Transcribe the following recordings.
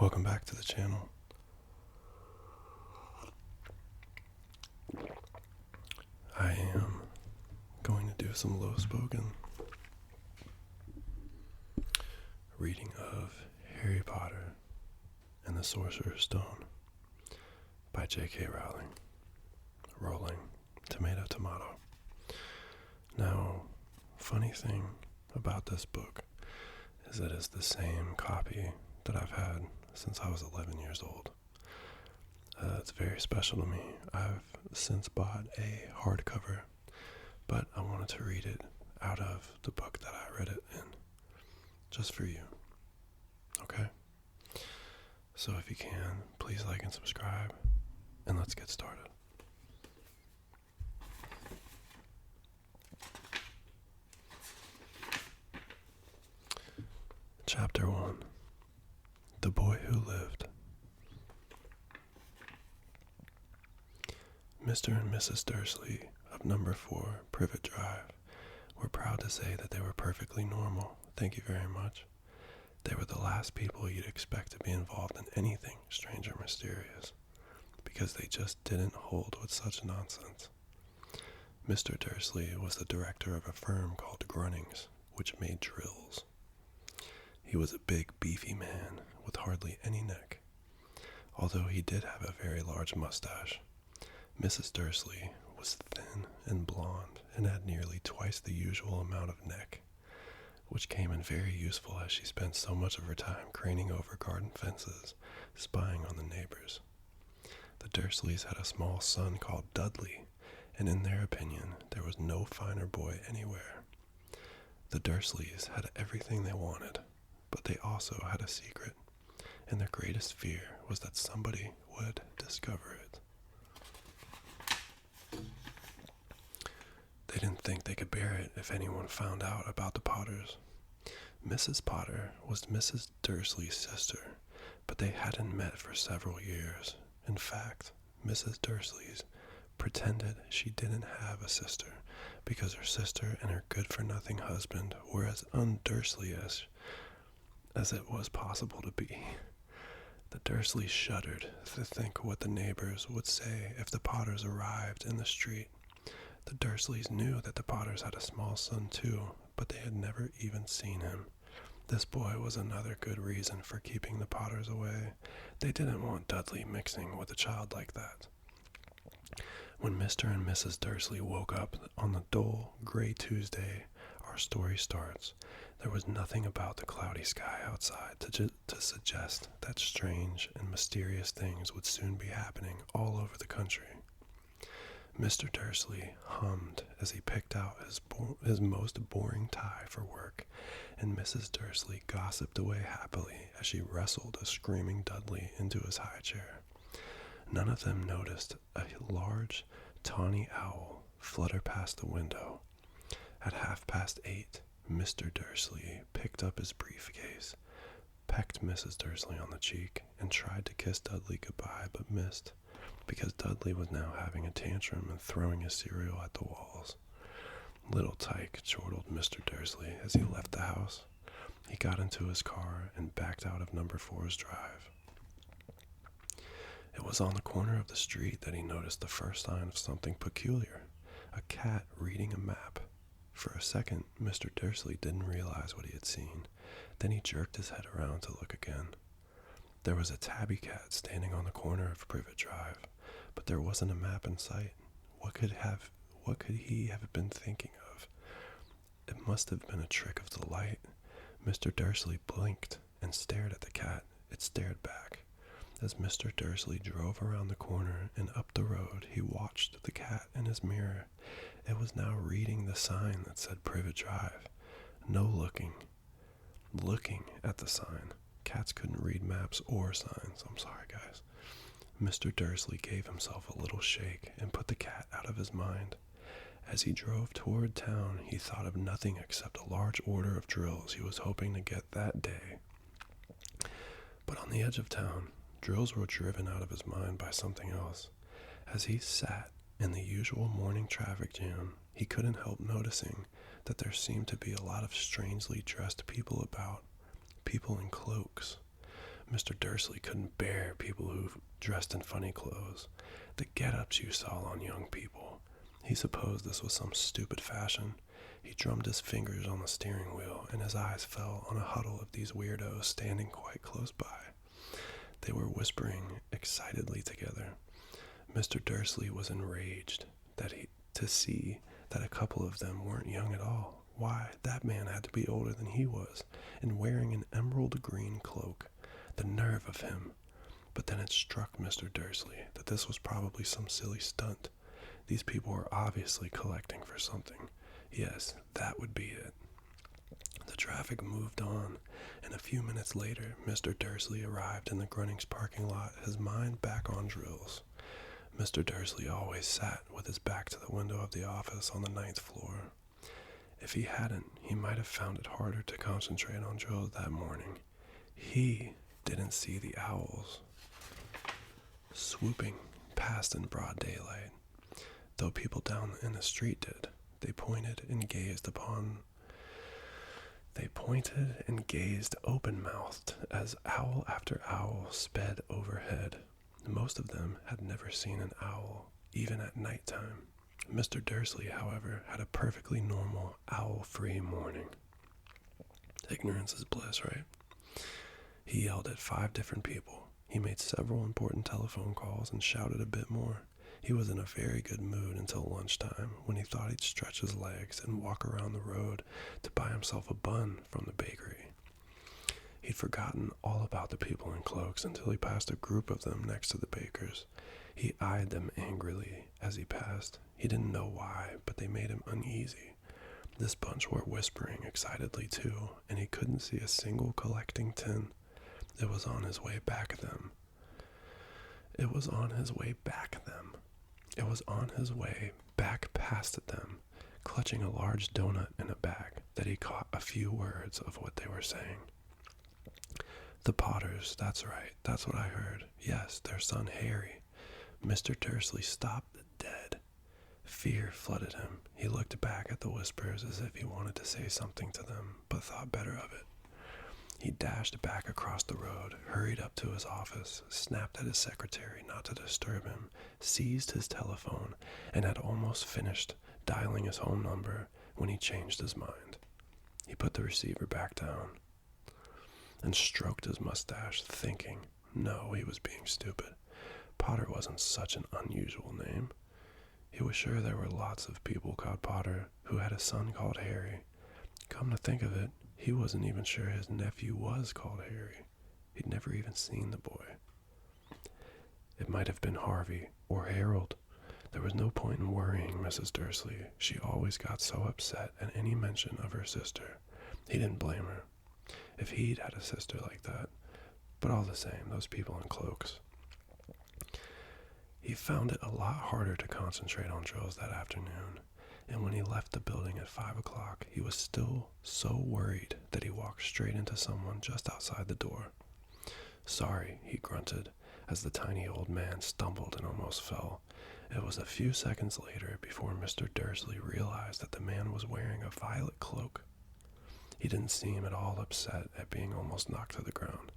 Welcome back to the channel. I am going to do some low-spoken reading of Harry Potter and the Sorcerer's Stone by J.K. Rowling. Rolling, tomato, tomato. Now, funny thing about this book is that it's the same copy that I've had since I was 11 years old. It's very special to me. I've since bought a hardcover, but I wanted to read it out of the book that I read it in, just for you. Okay? So if you can, please like and subscribe, and let's get started. Chapter 1. The Boy Who Lived. Mr. and Mrs. Dursley of number 4 Privet Drive were proud to say that they were perfectly normal. Thank you very much. They were the last people you'd expect to be involved in anything strange or mysterious, because they just didn't hold with such nonsense. Mr. Dursley was the director of a firm called Grunnings, which made drills. He was a big, beefy man with hardly any neck, although he did have a very large mustache. Mrs. Dursley was thin and blonde and had nearly twice the usual amount of neck, which came in very useful as she spent so much of her time craning over garden fences, spying on the neighbors. The Dursleys had a small son called Dudley, and in their opinion, there was no finer boy anywhere. The Dursleys had everything they wanted, but they also had a secret, and their greatest fear was that somebody would discover it. They didn't think they could bear it if anyone found out about the Potters. Mrs. Potter was Mrs. Dursley's sister, but they hadn't met for several years. In fact, Mrs. Dursley's pretended she didn't have a sister because her sister and her good-for-nothing husband were as un-Dursley as it was possible to be. The Dursleys shuddered to think what the neighbors would say if the Potters arrived in the street. The Dursleys knew that the Potters had a small son too, but they had never even seen him. This boy was another good reason for keeping the Potters away. They didn't want Dudley mixing with a child like that. When Mr. and Mrs. Dursley woke up on the dull, gray Tuesday our story starts, there was nothing about the cloudy sky outside to suggest that strange and mysterious things would soon be happening all over the country. Mr. Dursley hummed as he picked out his most boring tie for work, and Mrs. Dursley gossiped away happily as she wrestled a screaming Dudley into his high chair. None of them noticed a large, tawny owl flutter past the window. At 8:30, Mr. Dursley picked up his briefcase, pecked Mrs. Dursley on the cheek, and tried to kiss Dudley goodbye, but missed, because Dudley was now having a tantrum and throwing his cereal at the walls. Little Tyke chortled Mr. Dursley as he left the house. He got into his car and backed out of number 4's drive. It was on the corner of the street that he noticed the first sign of something peculiar, a cat reading a map. For a second, Mr. Dursley didn't realize what he had seen. Then he jerked his head around to look again. There was a tabby cat standing on the corner of Privet Drive, but there wasn't a map in sight. What could he have been thinking of? It must have been a trick of the light. Mr. Dursley blinked and stared at the cat. It stared back. As Mr. Dursley drove around the corner and up the road, he watched the cat in his mirror. It was now reading the sign that said Privet Drive. No looking at the sign. Cats couldn't read maps or signs. I'm sorry, guys. Mr. Dursley gave himself a little shake and put the cat out of his mind. As he drove toward town, he thought of nothing except a large order of drills he was hoping to get that day. But on the edge of town, drills were driven out of his mind by something else. As he sat in the usual morning traffic jam, he couldn't help noticing that there seemed to be a lot of strangely dressed people about, people in cloaks. Mr. Dursley couldn't bear people who dressed in funny clothes, the get-ups you saw on young people. He supposed this was some stupid fashion. He drummed his fingers on the steering wheel, and his eyes fell on a huddle of these weirdos standing quite close by. They were whispering excitedly together. Mr. Dursley was enraged to see that a couple of them weren't young at all. Why, that man had to be older than he was, and wearing an emerald green cloak. The nerve of him. But then it struck Mr. Dursley that this was probably some silly stunt. These people were obviously collecting for something. Yes, that would be it. The traffic moved on, and a few minutes later, Mr. Dursley arrived in the Grunnings parking lot, his mind back on drills. Mr. Dursley always sat with his back to the window of the office on the 9th floor. If he hadn't, he might have found it harder to concentrate on drills that morning. He didn't see the owls swooping past in broad daylight, though people down in the street did. They pointed and gazed open-mouthed as owl after owl sped overhead. Most of them had never seen an owl, even at nighttime. Mr. Dursley, however, had a perfectly normal, owl-free morning. Ignorance is bliss, right? He yelled at 5 different people. He made several important telephone calls and shouted a bit more. He was in a very good mood until lunchtime, when he thought he'd stretch his legs and walk around the road to buy himself a bun from the bakery. He'd forgotten all about the people in cloaks until he passed a group of them next to the bakers. He eyed them angrily as he passed. He didn't know why, but they made him uneasy. This bunch were whispering excitedly too, and he couldn't see a single collecting tin. It was on his way back them. It was on his way back past them, clutching a large donut in a bag, that he caught a few words of what they were saying. The Potters, that's right, that's what I heard. Yes, their son Harry. Mr. Dursley stopped dead. Fear flooded him. He looked back at the whispers as if he wanted to say something to them, but thought better of it. He dashed back across the road, hurried up to his office, snapped at his secretary not to disturb him, seized his telephone, and had almost finished dialing his home number when he changed his mind. He put the receiver back down and stroked his mustache, thinking, no, he was being stupid. Potter wasn't such an unusual name. He was sure there were lots of people called Potter who had a son called Harry. Come to think of it, he wasn't even sure his nephew was called Harry. He'd never even seen the boy. It might have been Harvey or Harold. There was no point in worrying Mrs. Dursley. She always got so upset at any mention of her sister. He didn't blame her, if he'd had a sister like that. But all the same, those people in cloaks. He found it a lot harder to concentrate on drills that afternoon, and when he left the building at 5 o'clock, he was still so worried that he walked straight into someone just outside the door. Sorry, he grunted, as the tiny old man stumbled and almost fell. It was a few seconds later before Mr. Dursley realized that the man was wearing a violet cloak. He didn't seem at all upset at being almost knocked to the ground.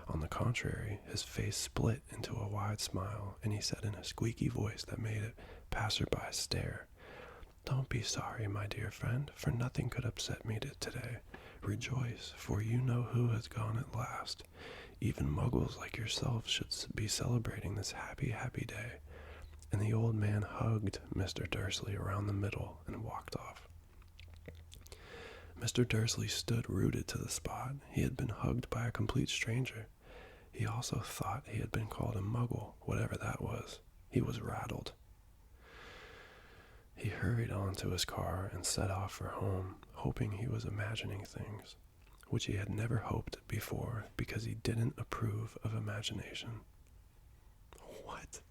On the contrary, his face split into a wide smile, and he said in a squeaky voice that made it passerby stare, "Don't be sorry, my dear friend, for nothing could upset me today. Rejoice, for you know who has gone at last. Even muggles like yourself should be celebrating this happy, happy day." And the old man hugged Mr. Dursley around the middle and walked off. Mr. Dursley stood rooted to the spot. He had been hugged by a complete stranger. He also thought he had been called a muggle, whatever that was. He was rattled. He hurried on to his car and set off for home, hoping he was imagining things, which he had never hoped before because he didn't approve of imagination. What?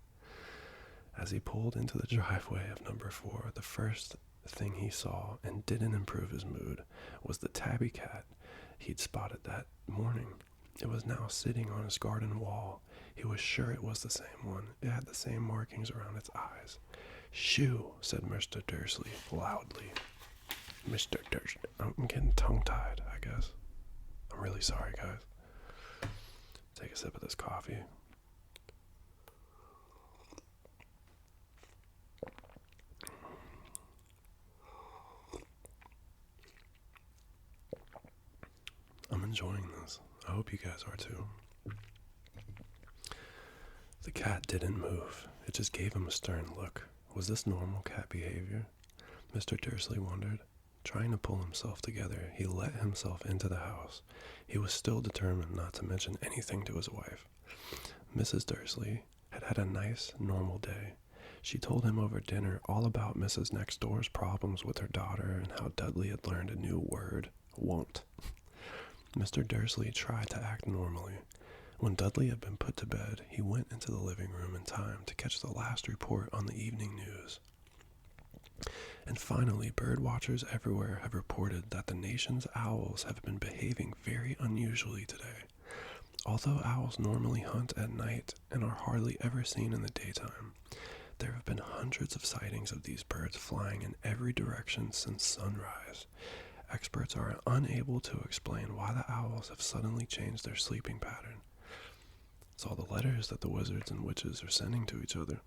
As he pulled into the driveway of number 4, the first thing he saw, and didn't improve his mood, was the tabby cat he'd spotted that morning. It was now sitting on his garden wall. He was sure it was the same one. It had the same markings around its eyes. "Shoo," said Mr. Dursley loudly. Mr. Dursley. I'm getting tongue-tied, I guess. I'm really sorry, guys. take a sip of this coffee. I'm enjoying this. I hope you guys are too. The cat didn't move. It just gave him a stern look. Was this normal cat behavior? Mr. Dursley wondered. Trying to pull himself together, he let himself into the house. He was still determined not to mention anything to his wife. Mrs. Dursley had had a nice, normal day. She told him over dinner all about Mrs. Next Door's problems with her daughter and how Dudley had learned a new word, won't. Mr. Dursley tried to act normally. When Dudley had been put to bed, he went into the living room in time to catch the last report on the evening news. And finally, bird watchers everywhere have reported that the nation's owls have been behaving very unusually today. Although owls normally hunt at night and are hardly ever seen in the daytime, there have been hundreds of sightings of these birds flying in every direction since sunrise. Experts are unable to explain why the owls have suddenly changed their sleeping pattern. It's all the letters that the wizards and witches are sending to each other.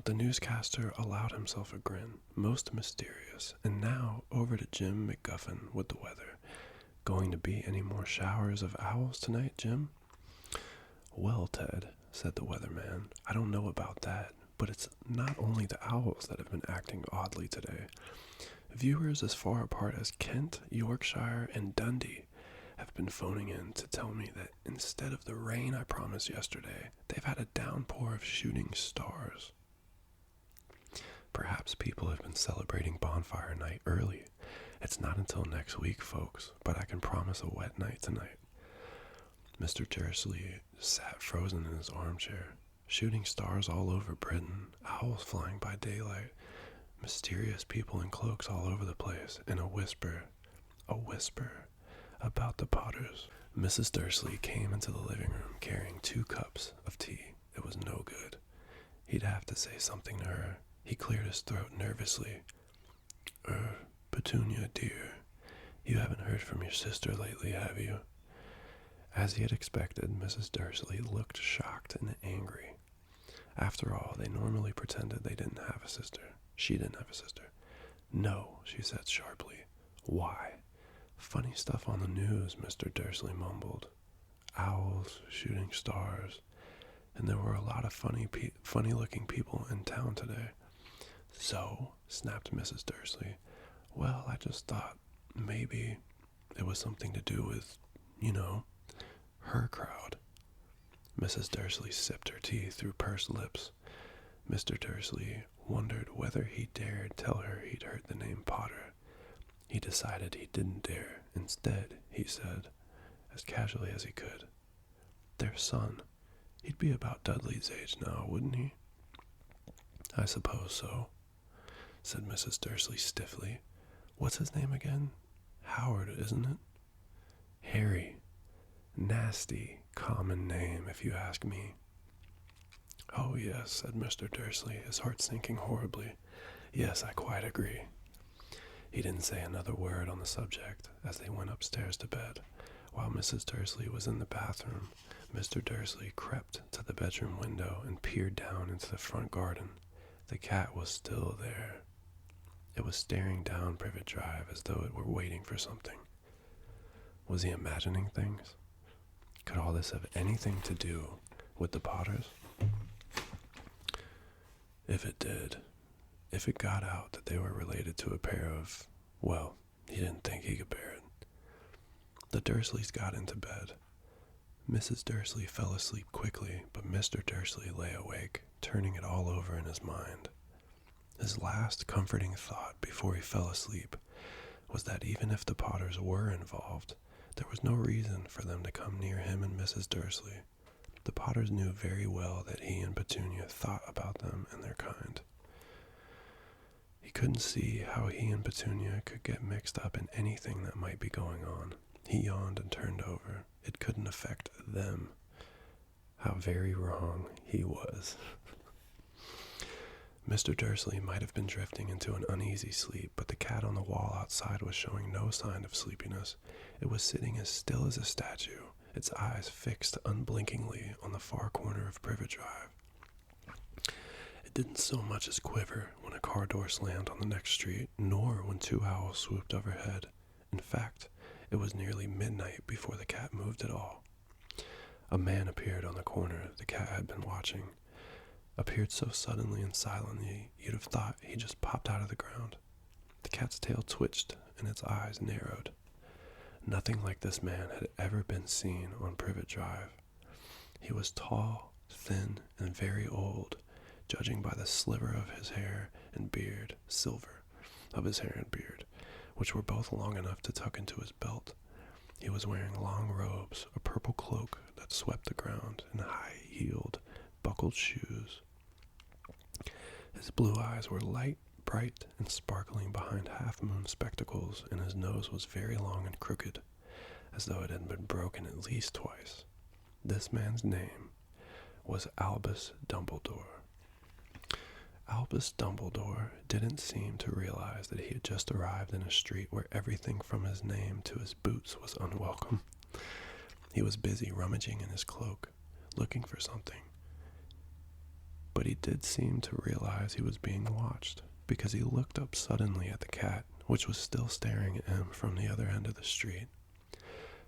The newscaster allowed himself a grin, most mysterious. And now, over to Jim McGuffin with the weather. Going to be any more showers of owls tonight, Jim? Well, Ted, said the weatherman, I don't know about that, but it's not only the owls that have been acting oddly today. Viewers as far apart as Kent, Yorkshire, and Dundee have been phoning in to tell me that instead of the rain I promised yesterday, they've had a downpour of shooting stars. Perhaps people have been celebrating bonfire night early. It's not until next week, folks, but I can promise a wet night tonight. Mr. Dursley sat frozen in his armchair. Shooting stars all over Britain, owls flying by daylight, mysterious people in cloaks all over the place, and a whisper about the Potters. Mrs. Dursley came into the living room carrying 2 cups of tea. It was no good. He'd have to say something to her. He cleared his throat nervously. Petunia, dear, you haven't heard from your sister lately, have you? As he had expected, Mrs. Dursley looked shocked and angry. After all, they normally pretended they didn't have a sister. She didn't have a sister. No, she said sharply. Why? Funny stuff on the news, Mr. Dursley mumbled. Owls, shooting stars, and there were a lot of funny-looking people in town today. So, snapped Mrs. Dursley, well, I just thought maybe it was something to do with, her crowd. Mrs. Dursley sipped her tea through pursed lips. Mr. Dursley wondered whether he dared tell her he'd heard the name Potter. He decided he didn't dare. Instead, he said, as casually as he could, their son. He'd be about Dudley's age now, wouldn't he? I suppose so, said Mrs. Dursley stiffly. What's his name again? Howard, isn't it? Harry. Nasty, common name, if you ask me. Oh, yes, said Mr. Dursley, his heart sinking horribly. Yes, I quite agree. He didn't say another word on the subject as they went upstairs to bed. While Mrs. Dursley was in the bathroom, Mr. Dursley crept to the bedroom window and peered down into the front garden. The cat was still there. It was staring down Privet Drive as though it were waiting for something. Was he imagining things? Could all this have anything to do with the Potters? If it did, if it got out that they were related to a pair of, well, he didn't think he could bear it. The Dursleys got into bed. Mrs. Dursley fell asleep quickly, but Mr. Dursley lay awake, turning it all over in his mind. His last comforting thought before he fell asleep was that even if the Potters were involved, there was no reason for them to come near him and Mrs. Dursley. The Potters knew very well that he and Petunia thought about them and their kind. He couldn't see how he and Petunia could get mixed up in anything that might be going on. He yawned and turned over. It couldn't affect them. How very wrong he was. Mr. Dursley might have been drifting into an uneasy sleep, but the cat on the wall outside was showing no sign of sleepiness. It was sitting as still as a statue, its eyes fixed unblinkingly on the far corner of Privet Drive. It didn't so much as quiver when a car door slammed on the next street, nor when two owls swooped overhead. In fact, it was nearly midnight before the cat moved at all. A man appeared on the corner the cat had been watching. Appeared so suddenly and silently, you'd have thought he just popped out of the ground. The cat's tail twitched and its eyes narrowed. Nothing like this man had ever been seen on Privet Drive. He was tall, thin, and very old, judging by the sliver of his hair and beard, silver, of his hair and beard, which were both long enough to tuck into his belt. He was wearing long robes, a purple cloak that swept the ground, and high-heeled, buckled shoes. His blue eyes were light, bright, and sparkling behind half-moon spectacles, and his nose was very long and crooked, as though it had been broken at least twice. This man's name was Albus Dumbledore. Albus Dumbledore didn't seem to realize that he had just arrived in a street where everything from his name to his boots was unwelcome. He was busy rummaging in his cloak, looking for something. But he did seem to realize he was being watched, because he looked up suddenly at the cat, which was still staring at him from the other end of the street.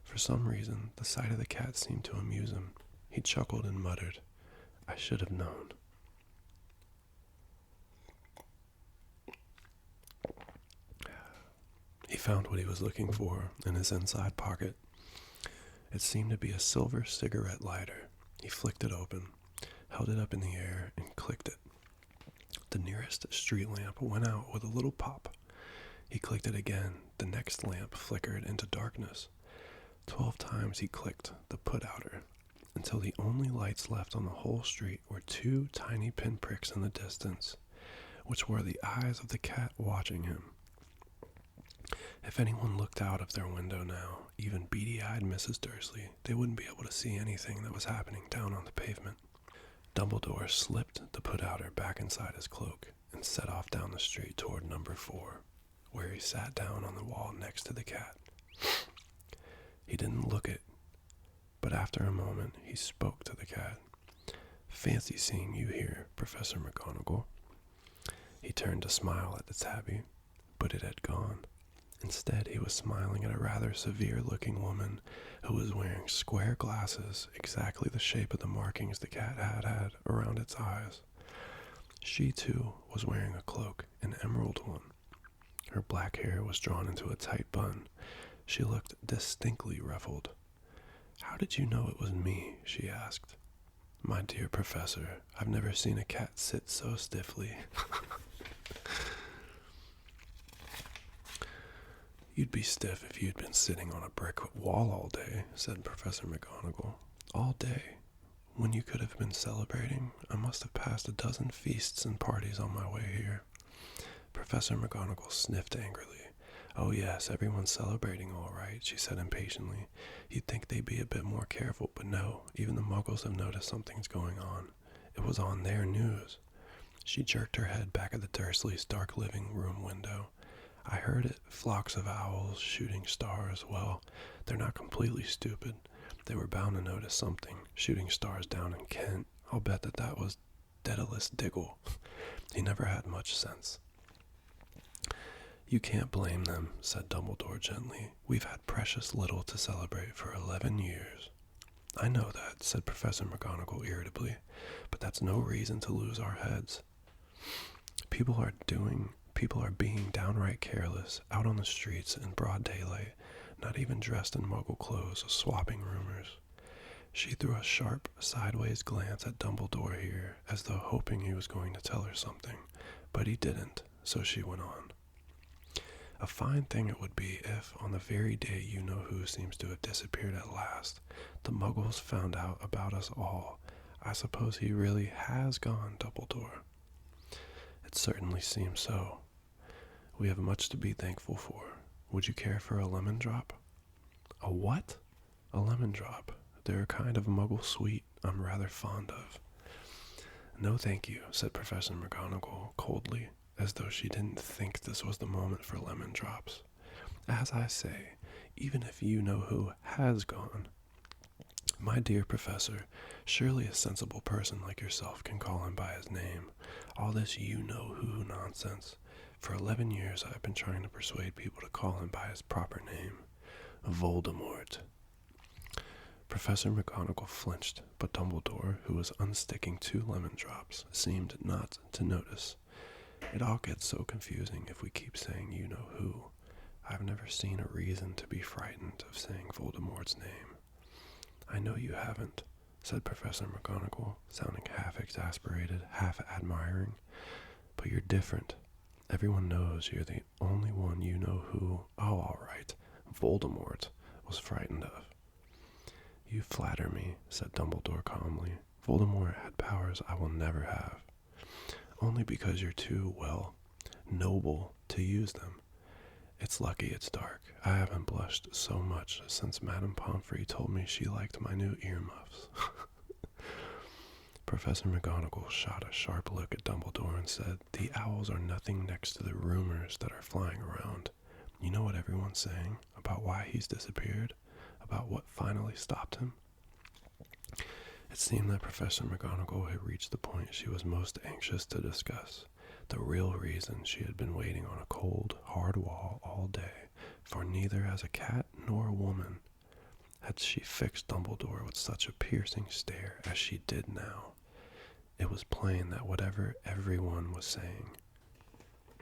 For some reason, the sight of the cat seemed to amuse him. He chuckled and muttered, "I should have known." He found what he was looking for in his inside pocket. It seemed to be a silver cigarette lighter. He flicked it open, held it up in the air, and clicked it. The nearest street lamp went out with a little pop. He clicked it again. The next lamp flickered into darkness. 12 times he clicked the put-outer, until the only lights left on the whole street were 2 tiny pinpricks in the distance, which were the eyes of the cat watching him. If anyone looked out of their window now, even beady-eyed Mrs. Dursley, they wouldn't be able to see anything that was happening down on the pavement. Dumbledore slipped the put-outer back inside his cloak and set off down the street toward number 4, where he sat down on the wall next to the cat. He didn't look it, but after a moment he spoke to the cat. "Fancy seeing you here, Professor McGonagall." He turned to smile at the tabby, but it had gone. Instead, he was smiling at a rather severe-looking woman who was wearing square glasses, exactly the shape of the markings the cat had around its eyes. She, too, was wearing a cloak, an emerald one. Her black hair was drawn into a tight bun. She looked distinctly ruffled. "How did you know it was me?" she asked. "My dear Professor, I've never seen a cat sit so stiffly." "You'd be stiff if you'd been sitting on a brick wall all day," said Professor McGonagall. "All day, when you could have been celebrating. I must have passed a dozen feasts and parties on my way here." Professor McGonagall sniffed angrily. "Oh yes, everyone's celebrating all right," she said impatiently. "You'd think they'd be a bit more careful, but no, even the Muggles have noticed something's going on. It was on their news." She jerked her head back at the Dursleys' dark living room window. "I heard it. Flocks of owls, shooting stars. Well, they're not completely stupid. They were bound to notice something. Shooting stars down in Kent. I'll bet that was Daedalus Diggle. He never had much sense." "You can't blame them," said Dumbledore gently. "We've had precious little to celebrate for 11 years. "I know that," said Professor McGonagall irritably, "but that's no reason to lose our heads. People are being downright careless, out on the streets in broad daylight, not even dressed in Muggle clothes, swapping rumors." She threw a sharp, sideways glance at Dumbledore here, as though hoping he was going to tell her something, but he didn't, so she went on. "A fine thing it would be if, on the very day you-know-who seems to have disappeared at last, the Muggles found out about us all. I suppose he really has gone, Dumbledore." "It certainly seems so. We have much to be thankful for. Would you care for a lemon drop?" "A what?" "A lemon drop. They're a kind of Muggle sweet I'm rather fond of." No thank you, said Professor McGonagall coldly, as though she didn't think this was the moment for lemon drops. As I say, even if you know who has gone. My dear professor, surely a sensible person like yourself can call him by his name. All this you-know-who nonsense. For 11 years I've been trying to persuade people to call him by his proper name. Voldemort. Professor McGonagall flinched, but Dumbledore, who was unsticking 2 lemon drops, seemed not to notice. It all gets so confusing if we keep saying you-know-who. I've never seen a reason to be frightened of saying Voldemort's name. I know you haven't, said Professor McGonagall, sounding half exasperated, half admiring. But you're different. Everyone knows you're the only one you know who, all right, Voldemort was frightened of. You flatter me, said Dumbledore calmly. Voldemort had powers I will never have. Only because you're too, well, noble to use them. It's lucky it's dark. I haven't blushed so much since Madame Pomfrey told me she liked my new earmuffs. Professor McGonagall shot a sharp look at Dumbledore and said, The owls are nothing next to the rumors that are flying around. You know what everyone's saying about why he's disappeared? About what finally stopped him? It seemed that Professor McGonagall had reached the point she was most anxious to discuss. The real reason she had been waiting on a cold, hard wall all day, for neither as a cat nor a woman had she fixed Dumbledore with such a piercing stare as she did now. It was plain that whatever everyone was saying,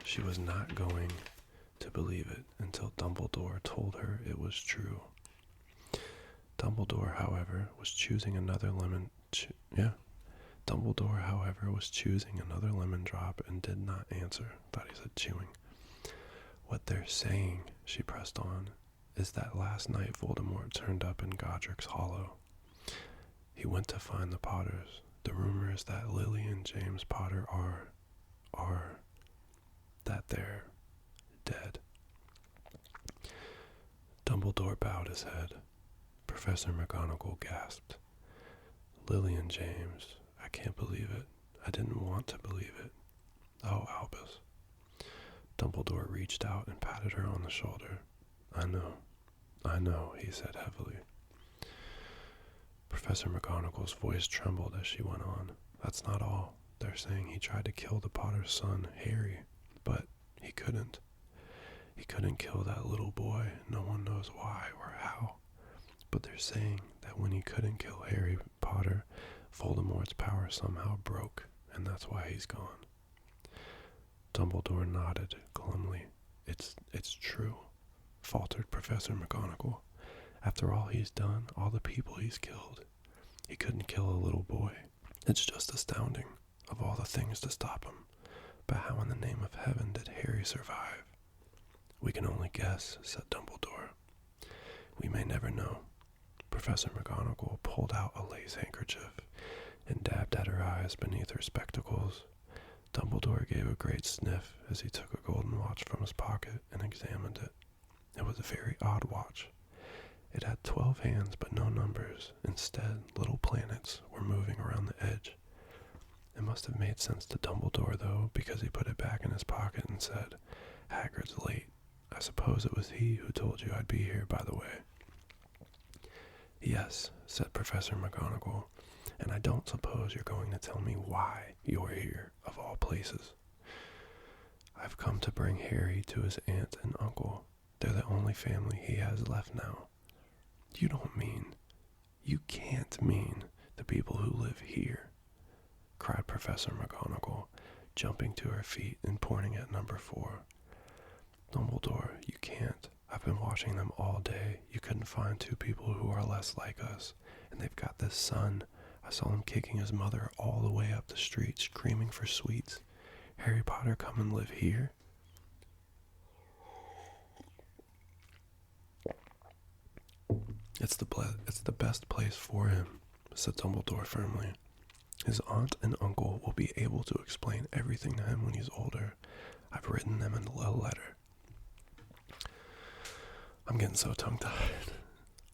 she was not going to believe it until Dumbledore told her it was true. Dumbledore, however, was choosing another lemon drop and did not answer. Thought he said chewing. What they're saying, she pressed on, is that last night Voldemort turned up in Godric's Hollow. He went to find the Potters. The rumor is that Lily and James Potter that they're dead. Dumbledore bowed his head. Professor McGonagall gasped. Lily and James, I can't believe it. I didn't want to believe it. Oh, Albus. Dumbledore reached out and patted her on the shoulder. I know, he said heavily. Professor McGonagall's voice trembled as she went on. That's not all. They're saying he tried to kill the Potter's son, Harry, but he couldn't. He couldn't kill that little boy. No one knows why or how. But they're saying that when he couldn't kill Harry Potter, Voldemort's power somehow broke, and that's why he's gone. Dumbledore nodded glumly. It's true, faltered Professor McGonagall. After all he's done, all the people he's killed, he couldn't kill a little boy. It's just astounding, of all the things to stop him. But how in the name of heaven did Harry survive? We can only guess, said Dumbledore. We may never know. Professor McGonagall pulled out a lace handkerchief and dabbed at her eyes beneath her spectacles. Dumbledore gave a great sniff as he took a golden watch from his pocket and examined it. It was a very odd watch. It had 12 hands but no numbers. Instead, little planets were moving around the edge. It must have made sense to Dumbledore, though, because he put it back in his pocket and said, Hagrid's late. I suppose it was he who told you I'd be here, by the way. Yes, said Professor McGonagall, and I don't suppose you're going to tell me why you're here, of all places. I've come to bring Harry to his aunt and uncle. They're the only family he has left now. You can't mean the people who live here, cried Professor McGonagall, jumping to her feet and pointing at number 4. Dumbledore, you can't. I've been watching them all day. You couldn't find 2 people who are less like us. And they've got this son. I saw him kicking his mother all the way up the street, screaming for sweets. Harry Potter come and live here? It's the best place for him, said Dumbledore firmly. His aunt and uncle will be able to explain everything to him when he's older. I've written them in a letter. I'm getting so tongue-tied.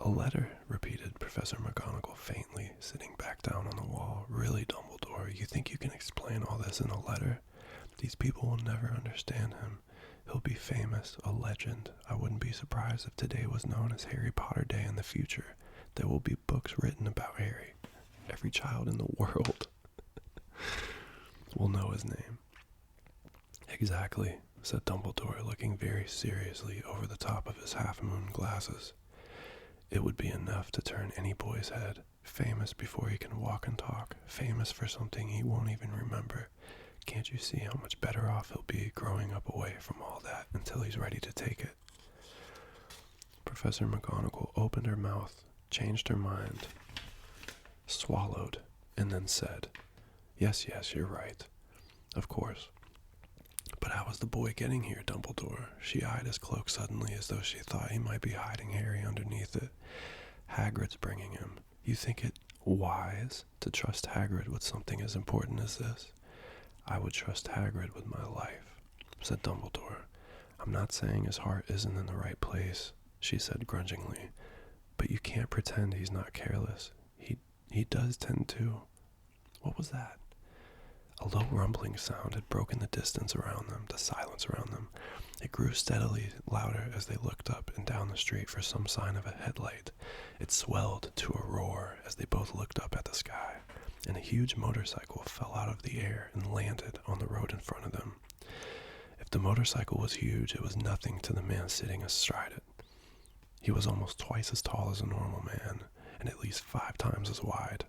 A letter, repeated Professor McGonagall faintly, sitting back down on the wall. Really, Dumbledore, you think you can explain all this in a letter? These people will never understand him. He'll be famous, a legend. I wouldn't be surprised if today was known as Harry Potter Day in the future. There will be books written about Harry. Every child in the world will know his name. Exactly, said Dumbledore, looking very seriously over the top of his half-moon glasses. It would be enough to turn any boy's head. Famous before he can walk and talk. Famous for something he won't even remember. Can't you see how much better off he'll be growing up away from all that until he's ready to take it? Professor McGonagall opened her mouth, changed her mind, swallowed, and then said, Yes, you're right. Of course. But how is the boy getting here, Dumbledore? She eyed his cloak suddenly as though she thought he might be hiding Harry underneath it. Hagrid's bringing him. You think it wise to trust Hagrid with something as important as this? I would trust Hagrid with my life, said Dumbledore. I'm not saying his heart isn't in the right place, she said grudgingly, but you can't pretend he's not careless. He does tend to. What was that? A low rumbling sound had broken the distance around them, the silence around them. It grew steadily louder as they looked up and down the street for some sign of a headlight. It swelled to a roar as they both looked up at the sky, and a huge motorcycle fell out of the air and landed on the road in front of them. If the motorcycle was huge, it was nothing to the man sitting astride it. He was almost twice as tall as a normal man, and at least 5 times as wide.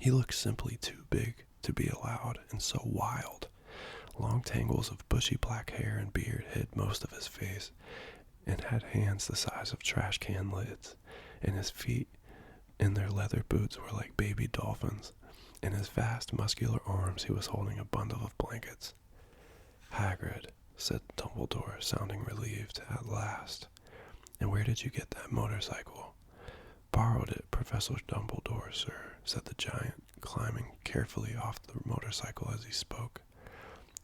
He looked simply too big to be allowed, and so wild. Long tangles of bushy black hair and beard hid most of his face, and had hands the size of trash can lids, and his feet in their leather boots were like baby dolphins. In his vast muscular arms he was holding a bundle of blankets. Hagrid, said Dumbledore, sounding relieved at last. And where did you get that motorcycle? Borrowed it, Professor Dumbledore, sir, said the giant, climbing carefully off the motorcycle as he spoke.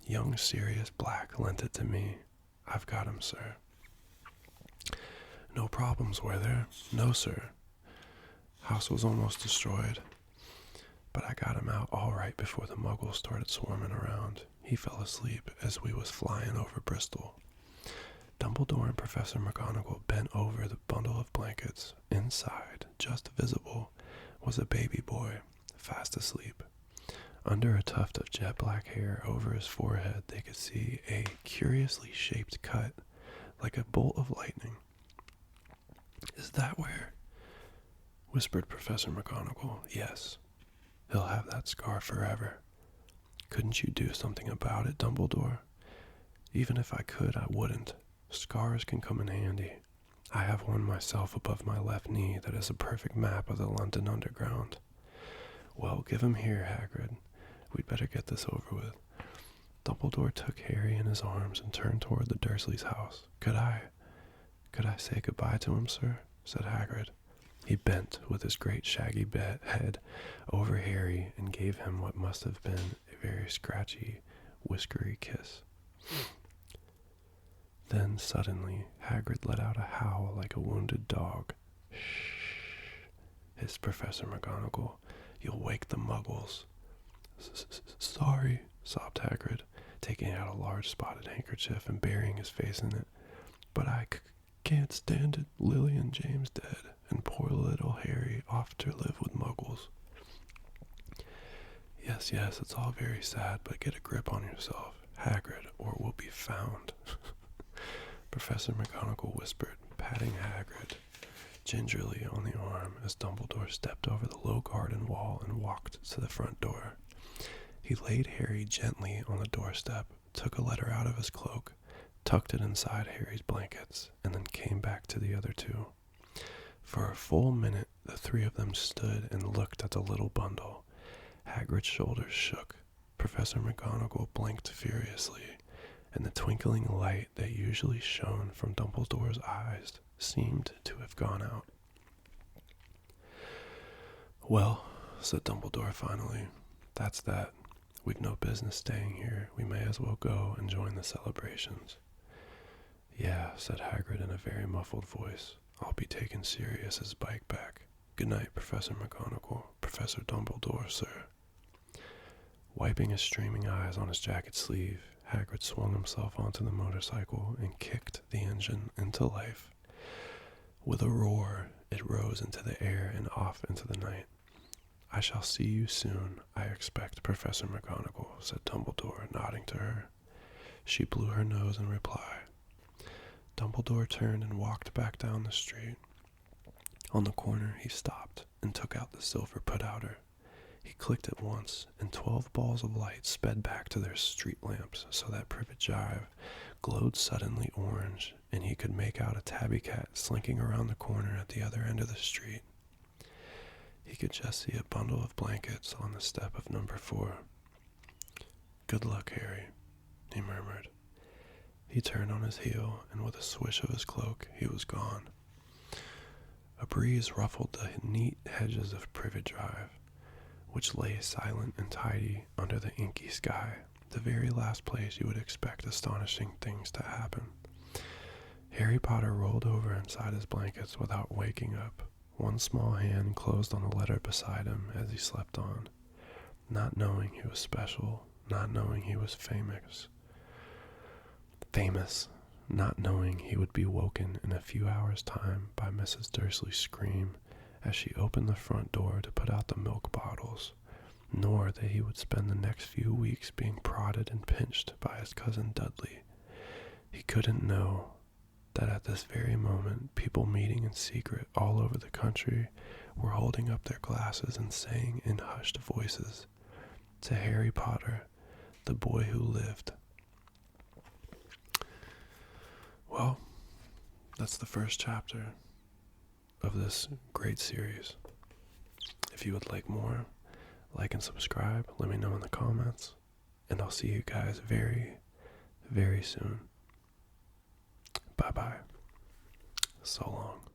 Young Sirius Black lent it to me. I've got him, sir. No problems, were there? No, sir. House was almost destroyed, but I got him out all right before the muggles started swarming around. He fell asleep as we was flying over Bristol. Dumbledore and Professor McGonagall bent over the bundle of blankets. Inside, just visible, was a baby boy, fast asleep. Under a tuft of jet black hair over his forehead, they could see a curiously shaped cut, like a bolt of lightning. Is that where? Whispered Professor McGonagall. Yes. He'll have that scar forever. Couldn't you do something about it, Dumbledore? Even if I could, I wouldn't. Scars can come in handy. I have one myself above my left knee that is a perfect map of the London Underground. Well, give him here, Hagrid. We'd better get this over with. Dumbledore took Harry in his arms and turned toward the Dursleys' house. Could I say goodbye to him, sir? Said Hagrid. He bent with his great shaggy head over Harry and gave him what must have been a very scratchy, whiskery kiss. Then, suddenly, Hagrid let out a howl like a wounded dog. Shh, hissed Professor McGonagall. You'll wake the muggles. Sorry, sobbed Hagrid, taking out a large spotted handkerchief and burying his face in it. But I can't stand it. Lily and James dead, and poor little Harry off to live with muggles. Yes, it's all very sad, but get a grip on yourself, Hagrid, or we'll be found. Professor McGonagall whispered, patting Hagrid gingerly on the arm as Dumbledore stepped over the low garden wall and walked to the front door. He laid Harry gently on the doorstep, took a letter out of his cloak, tucked it inside Harry's blankets, and then came back to the other two. For a full minute, the 3 of them stood and looked at the little bundle. Hagrid's shoulders shook. Professor McGonagall blinked furiously, and the twinkling light that usually shone from Dumbledore's eyes seemed to have gone out. Well, said Dumbledore finally, that's that. We've no business staying here. We may as well go and join the celebrations. Yeah, said Hagrid in a very muffled voice. I'll be taking Sirius's bike back. Good night, Professor McGonagall. Professor Dumbledore, sir. Wiping his streaming eyes on his jacket sleeve, Hagrid swung himself onto the motorcycle and kicked the engine into life. With a roar, it rose into the air and off into the night. I shall see you soon, I expect, Professor McGonagall, said Dumbledore, nodding to her. She blew her nose in reply. Dumbledore turned and walked back down the street. On the corner, he stopped and took out the silver put-outer. He clicked it once, and 12 balls of light sped back to their street lamps so that Privet Drive glowed suddenly orange, and he could make out a tabby cat slinking around the corner at the other end of the street. He could just see a bundle of blankets on the step of number 4. Good luck, Harry, he murmured. He turned on his heel, and with a swish of his cloak, he was gone. A breeze ruffled the neat hedges of Privet Drive, which lay silent and tidy under the inky sky, the very last place you would expect astonishing things to happen. Harry Potter rolled over inside his blankets without waking up. One small hand closed on the letter beside him as he slept on, not knowing he was special, not knowing he was famous, not knowing he would be woken in a few hours' time by Mrs. Dursley's scream as she opened the front door to put out the milk bottles, nor that he would spend the next few weeks being prodded and pinched by his cousin Dudley. He couldn't know that at this very moment people meeting in secret all over the country were holding up their glasses and saying in hushed voices, "To Harry Potter, the boy who lived." Well, that's the first chapter of this great series. If you would like more, like and subscribe. Let me know in the comments. And I'll see you guys very, very soon. Bye-bye. So long.